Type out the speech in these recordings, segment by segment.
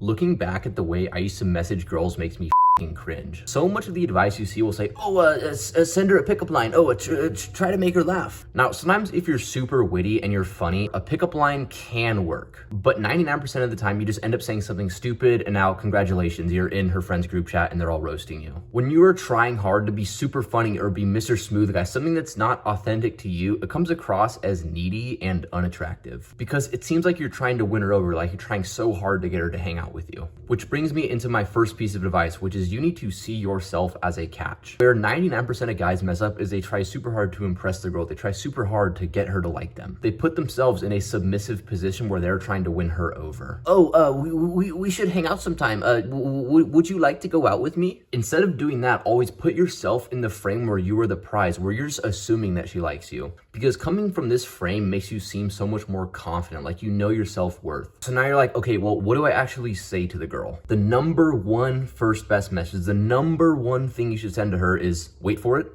Looking back at the way I used to message girls makes me f***ing cringe. So much of the advice you see will say, send her a pickup line. Try to make her laugh. Now, sometimes if you're super witty and you're funny, a pickup line can work. But 99% of the time, you just end up saying something stupid and now congratulations, you're in her friend's group chat and they're all roasting you. When you are trying hard to be super funny or be Mr. Smooth Guy, something that's not authentic to you, it comes across as needy and unattractive. Because it seems like you're trying to win her over, like you're trying so hard to get her to hang out with you. Which brings me into my first piece of advice, which is you need to see yourself as a catch. Where 99% of guys mess up is they try super hard to impress the girl. They try super hard to get her to like them. They put themselves in a submissive position where they're trying to win her over. We should hang out sometime. Would you like to go out with me? Instead of doing that, always put yourself in the frame where you are the prize, where you're just assuming that she likes you. Because coming from this frame makes you seem so much more confident, like you know your self-worth. So now you're like, okay, well, what do I actually say to the girl? The number one first best message, the number one thing you should send to her is, wait for it,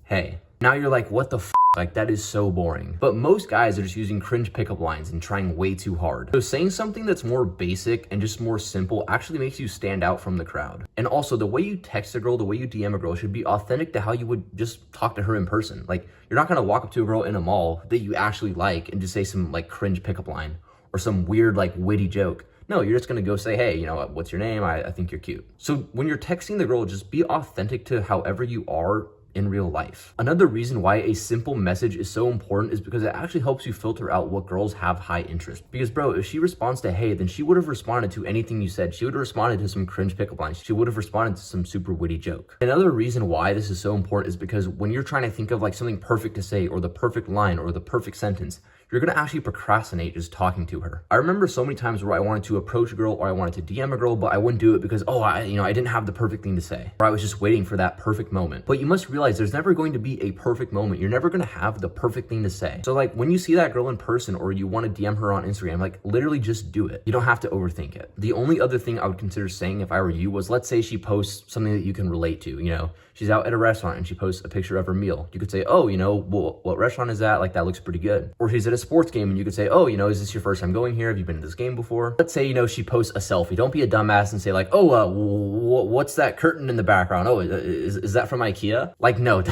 hey. Now you're like, what the f***? Like, that is so boring. But most guys are just using cringe pickup lines and trying way too hard. So saying something that's more basic and just more simple actually makes you stand out from the crowd. And also, the way you text a girl, the way you DM a girl should be authentic to how you would just talk to her in person. Like, you're not gonna walk up to a girl in a mall that you actually like and just say some like cringe pickup line or some weird like witty joke. No, you're just gonna go say, hey, you know, what's your name? I think you're cute. So when you're texting the girl, just be authentic to however you are in real life. Another reason why a simple message is so important is because it actually helps you filter out what girls have high interest. Because bro, if she responds to hey, then she would have responded to anything you said. She would have responded to some cringe pickup lines. She would have responded to some super witty joke. Another reason why this is so important is because when you're trying to think of like something perfect to say or the perfect line or the perfect sentence, you're gonna actually procrastinate just talking to her. I remember so many times where I wanted to approach a girl or I wanted to DM a girl, but I wouldn't do it because, I didn't have the perfect thing to say. Or I was just waiting for that perfect moment. But you must realize there's never going to be a perfect moment. You're never gonna have the perfect thing to say. So like when you see that girl in person or you wanna DM her on Instagram, like literally just do it. You don't have to overthink it. The only other thing I would consider saying if I were you was, let's say she posts something that you can relate to, she's out at a restaurant and she posts a picture of her meal. You could say, what restaurant is that? Like that looks pretty good. Or she's at a sports game and you could say, is this your first time going here? Have you been to this game before? Let's say, she posts a selfie. Don't be a dumbass and say like, what's that curtain in the background? Is that from IKEA? Like, no,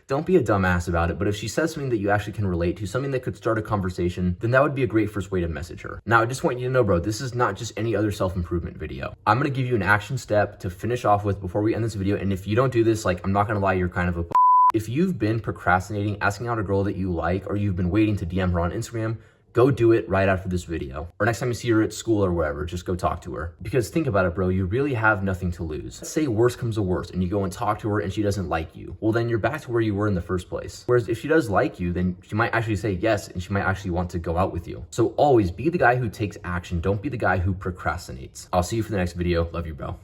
don't be a dumbass about it. But if she says something that you actually can relate to, something that could start a conversation, then that would be a great first way to message her. Now, I just want you to know, bro, this is not just any other self-improvement video. I'm gonna give you an action step to finish off with before we end this video. And if you don't do this, like, I'm not gonna lie, you're kind of a If you've been procrastinating, asking out a girl that you like, or you've been waiting to DM her on Instagram, go do it right after this video. Or next time you see her at school or wherever, just go talk to her. Because think about it, bro, you really have nothing to lose. Let's say worst comes to worst and you go and talk to her and she doesn't like you. Well, then you're back to where you were in the first place. Whereas if she does like you, then she might actually say yes and she might actually want to go out with you. So always be the guy who takes action. Don't be the guy who procrastinates. I'll see you for the next video. Love you, bro.